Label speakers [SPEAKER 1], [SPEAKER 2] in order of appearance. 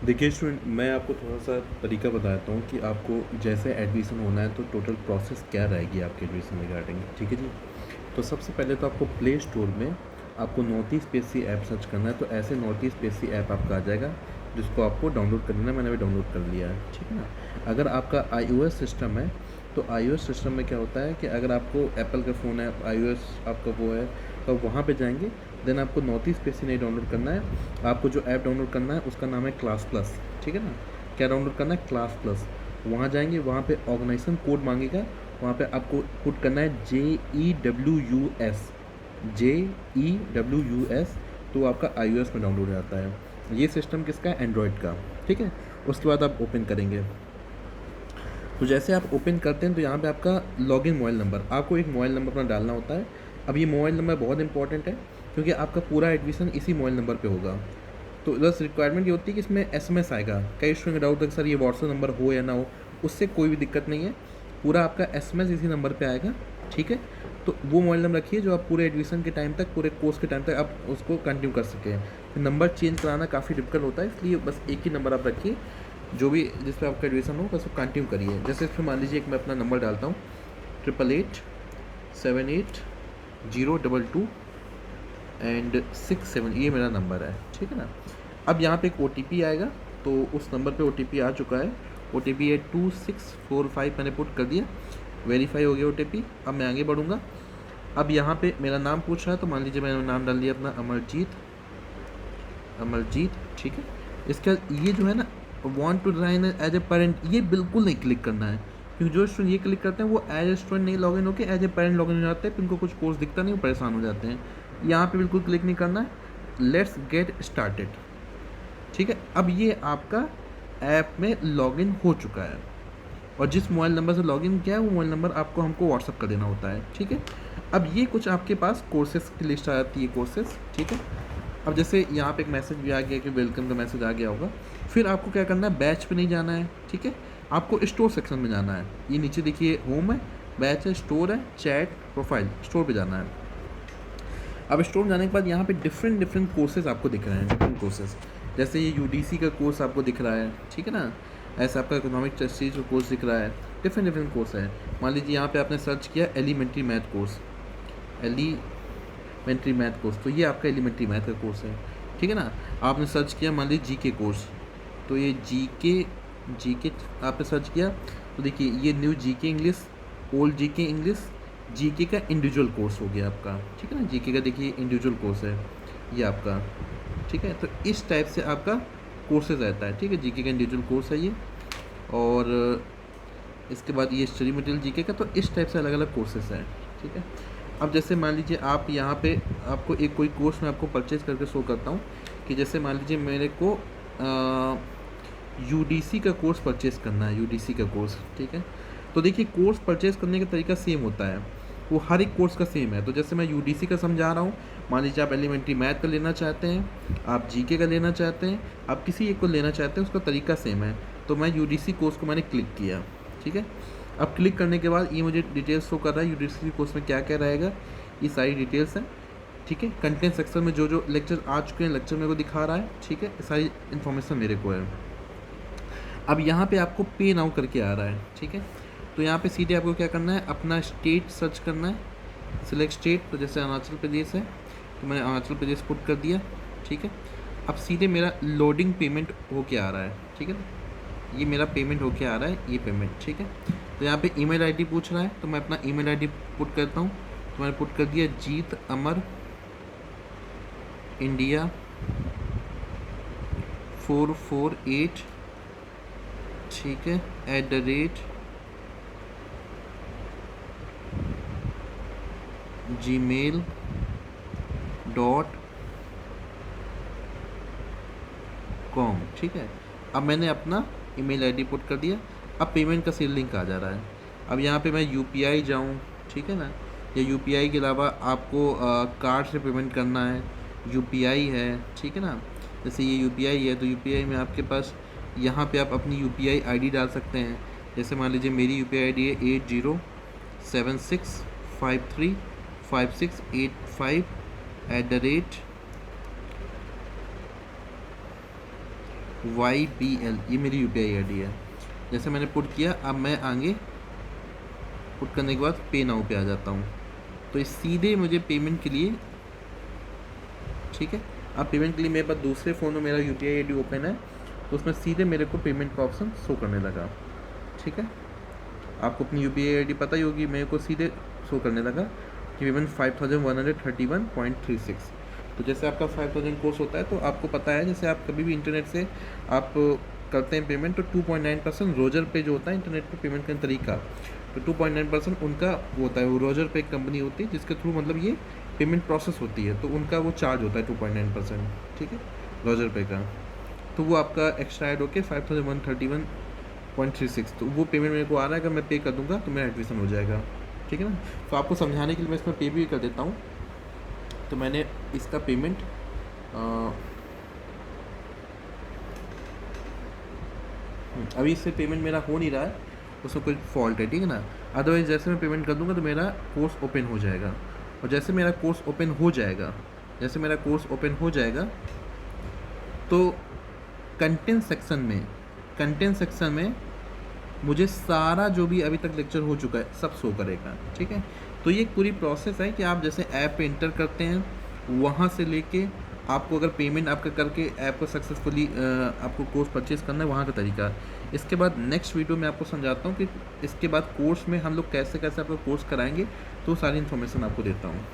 [SPEAKER 1] देखिए स्टूडेंट, मैं आपको थोड़ा-सा तरीका बताता हूँ कि आपको जैसे एडमिशन होना है तो टोटल प्रोसेस क्या रहेगी आपके एडमिशन रिगार्डिंग, ठीक है जी? तो सबसे पहले तो आपको प्ले स्टोर में आपको north east PSC app search करना है, तो ऐसे नॉर्थ ईस्ट पीएससी ऐप आपका आ जाएगा, जिसको आपको डाउनलोड कर लेना है। मैंने अभी डाउनलोड कर लिया है, ठीक है ना? अगर आपका आईओएस सिस्टम है, तो आईओएस सिस्टम में क्या होता है कि अगर आपको एप्पल का फ़ोन है, आईओएस आपका वो है, तो वहाँ पे जाएँगे, देन आपको नॉर्थ ईस्ट पीएससी नहीं डाउनलोड करना है। आपको जो ऐप डाउनलोड करना है उसका नाम है क्लास प्लस, ठीक है ना? क्या डाउनलोड करना है? Class plus. वहाँ जाएँगे, वहाँ पे ऑर्गेनाइजेशन कोड माँगेगा, वहाँ पे आपको पुट करना है JEWUS, JEWUS, तो आपका iOS में डाउनलोड हो जाता है। ये सिस्टम किसका है? एंड्रॉयड का, ठीक है? उसके बाद आप ओपन करेंगे। तो जैसे आप ओपन करते हैं तो यहाँ पे आपका लॉगिन मोबाइल नंबर, आपको एक मोबाइल नंबर अपना डालना होता है। अब ये मोबाइल नंबर बहुत इंपॉर्टेंट है, क्योंकि आपका पूरा एडमिशन इसी मोबाइल नंबर पे होगा। तो बस रिक्वायरमेंट ये होती है कि इसमें एसएमएस आएगा। कई स्टूडेंट का डाउट है कि सर ये व्हाट्सएप नंबर हो या ना हो, उससे कोई भी दिक्कत नहीं है। पूरा आपका एसएमएस इसी नंबर पे आएगा, ठीक है? तो वो मोबाइल नंबर रखिए जो आप पूरे एडमिशन के टाइम तक, पूरे कोर्स के टाइम तक आप उसको कंटिन्यू कर सकें। तो नंबर चेंज कराना काफ़ी डिफिकल्ट होता है, इसलिए बस एक ही नंबर आप रखिए, जो भी जिस पे आपका एडमिशन हो बस वो कंटिन्यू करिए। जैसे इसमें मान लीजिए एक मैं अपना नंबर डालता हूँ, 88878022 एंड 67, ये मेरा नंबर है, ठीक है ना? अब यहाँ पे एक OTP आएगा, तो उस नंबर पे OTP आ चुका है। OTP है 2645, मैंने पुट कर दिया, वेरीफाई हो गया OTP। अब मैं आगे बढ़ूँगा। अब यहाँ पे मेरा नाम पूछ रहा है, तो मान लीजिए मैंने नाम डाल दिया अपना अमरजीत, अमरजीत, ठीक है? इसके बाद ये जो है ना, want to join as a parent, ये बिल्कुल नहीं क्लिक करना है, क्योंकि जो स्टूडेंट ये क्लिक करते हैं वो एज ए स्टूडेंट नहीं लॉगिन होकर एज ए पेरेंट लॉगिन हो जाते हैं, फिर उनको कुछ कोर्स दिखता नहीं, वो परेशान हो जाते हैं। यहाँ पे बिल्कुल क्लिक नहीं करना है। लेट्स गेट स्टार्टेड, ठीक है? अब ये आपका ऐप में लॉगिन हो चुका है, और जिस मोबाइल नंबर से लॉगिन किया है वो मोबाइल नंबर आपको हमको व्हाट्सअप कर देना होता है, ठीक है? अब ये कुछ आपके पास कोर्सेज़ की लिस्ट आ जाती है, कोर्सेज़, ठीक है? अब जैसे यहाँ पे एक मैसेज भी आ गया कि वेलकम का मैसेज आ गया होगा। फिर आपको क्या करना है, बैच पे नहीं जाना है, ठीक है? आपको स्टोर सेक्शन में जाना है। ये नीचे देखिए होम है, बैच है, स्टोर है, चैट, प्रोफाइल, स्टोर पे जाना है। अब स्टोर जाने के बाद यहाँ पे डिफरेंट डिफरेंट कोर्सेज़ आपको दिख रहे हैं, डिफरेंट कोर्सेज़। जैसे ये यूडीसी का कोर्स आपको दिख रहा है, ठीक है ना? ऐसा आपका इकोनॉमिक स्टडीज का कोर्स दिख रहा है, डिफरेंट डिफरेंट कोर्स है। मान लीजिए यहाँ पे आपने सर्च किया elementary math course, elementary math course, तो ये आपका एलिमेंट्री मैथ का कोर्स है, ठीक है ना? आपने सर्च किया मान लीजिए जीके कोर्स, तो ये जीके, जीके आपने सर्च किया, तो देखिए ये new GK English, old GK English, GK का इंडिविजुअल कोर्स हो गया आपका, ठीक है ना? जीके का देखिए इंडिविजुअल कोर्स है ये आपका, ठीक है? तो इस टाइप से आपका कोर्सेज रहता है, ठीक है? जीके का इंडिविजुअल कोर्स है ये। और इसके बाद ये स्टडी मटेरियल जीके का, तो इस टाइप से अलग अलग कोर्सेज हैं, ठीक है? अब जैसे मान लीजिए आप यहाँ पे, आपको एक कोई कोर्स मैं आपको परचेज़ करके शो करता हूँ, कि जैसे मान लीजिए मेरे को यूडीसी का कोर्स परचेज़ करना है, यूडीसी का कोर्स, ठीक है? तो देखिए कोर्स परचेज़ करने का तरीका सेम होता है, वो हर एक कोर्स का सेम है। तो जैसे मैं यूडीसी का समझा रहा हूँ, मान लीजिए आप एलिमेंट्री मैथ का लेना चाहते हैं, आप जीके का लेना चाहते हैं, आप किसी एक को लेना चाहते हैं, उसका तरीका सेम है। तो मैं यूडीसी कोर्स को मैंने क्लिक किया, ठीक है? अब क्लिक करने के बाद ये मुझे डिटेल्स शो कर रहा है यूडीसी कोर्स में क्या क्या रहेगा, ये सारी डिटेल्स हैं, ठीक है? कंटेंट सेक्शन में जो जो लेक्चर आ चुके हैं, लेक्चर मेरे को दिखा रहा है, ठीक है? सारी इन्फॉर्मेशन मेरे को है। अब यहाँ पे आपको पे नाउ करके आ रहा है, ठीक है? तो यहाँ पे सीधे आपको क्या करना है, अपना स्टेट सर्च करना है, सिलेक्ट स्टेट। तो जैसे अरुणाचल प्रदेश है, तो मैंने अरुणाचल प्रदेश पुट कर दिया, ठीक है? अब सीधे मेरा लोडिंग पेमेंट होके आ रहा है, ठीक है ना? ये मेरा पेमेंट होके आ रहा है, ये पेमेंट, ठीक है? तो यहाँ पे ईमेल आईडी पूछ रहा है, तो मैं अपना ईमेल आईडी पुट करता हूँ। तो मैंने पुट कर दिया जीत अमर इंडिया 448, ठीक है, @gmail.com, ठीक है? अब मैंने अपना ईमेल आईडी पुट कर दिया। अब पेमेंट का सील लिंक आ जा रहा है। अब यहाँ पे मैं यूपीआई जाऊँ, ठीक है ना? या यूपीआई के अलावा आपको कार्ड से पेमेंट करना है, यूपीआई है, ठीक है ना? जैसे ये यूपीआई है, तो यूपीआई में आपके पास यहाँ पे आप अपनी यूपीआई आईडी डाल सकते हैं। जैसे मान लीजिए मेरी यूपीआई आईडी है 8076535685 @ YBL, ये मेरी UPI ID है। जैसे मैंने पुट किया, अब मैं आगे पुट करने के बाद पे नाउ पे आ जाता हूँ, तो ये सीधे मुझे पेमेंट के लिए, ठीक है, अब पेमेंट के लिए मेरे पास दूसरे फ़ोन में मेरा UPI ID ओपन है, तो उसमें सीधे मेरे को पेमेंट का ऑप्शन शो करने लगा। ठीक है, आपको अपनी UPI ID पता ही होगी, मेरे को सीधे शो करने लगा कि पेमेंट 5131.36। तो जैसे आपका 5000 कोर्स होता है, तो आपको पता है जैसे आप कभी भी इंटरनेट से आप करते हैं पेमेंट, तो 2.9% रोजर पे जो होता है इंटरनेट पे पेमेंट करने का तरीका, तो 2.9% उनका वो होता है। वो रोजर पे एक कंपनी होती है जिसके थ्रू मतलब ये पेमेंट प्रोसेस होती है, तो उनका वो चार्ज होता है 2.9%। ठीक है, रोजर पे का, तो वो आपका एक्स्ट्रा ऐड होकर 5131.36, तो वो पेमेंट मेरे को आ रहा है। अगर मैं पे कर दूंगा तो मेरा एडमिशन हो जाएगा। ठीक है ना, तो आपको समझाने के लिए मैं इसमें पे भी कर देता हूँ। तो मैंने इसका पेमेंट अभी इससे पेमेंट मेरा हो नहीं रहा है, उसमें कोई फॉल्ट है, ठीक है ना। अदरवाइज़ जैसे मैं पेमेंट कर दूंगा तो मेरा कोर्स ओपन हो जाएगा, और जैसे मेरा कोर्स ओपन हो जाएगा, जैसे मेरा कोर्स ओपन हो जाएगा, तो कंटेंट सेक्शन में, कंटेंट सेक्शन में मुझे सारा जो भी अभी तक लेक्चर हो चुका है सब शो करेगा। ठीक है, तो ये एक पूरी प्रोसेस है कि आप जैसे ऐप पे इंटर करते हैं, वहाँ से लेके आपको अगर पेमेंट आपका करके ऐप को सक्सेसफुली आपको कोर्स परचेज़ करना है, वहाँ का तरीका। इसके बाद नेक्स्ट वीडियो में आपको समझाता हूँ कि इसके बाद कोर्स में हम लोग कैसे कैसे आपका कोर्स कराएंगे, तो सारी इन्फॉर्मेशन आपको देता हूँ।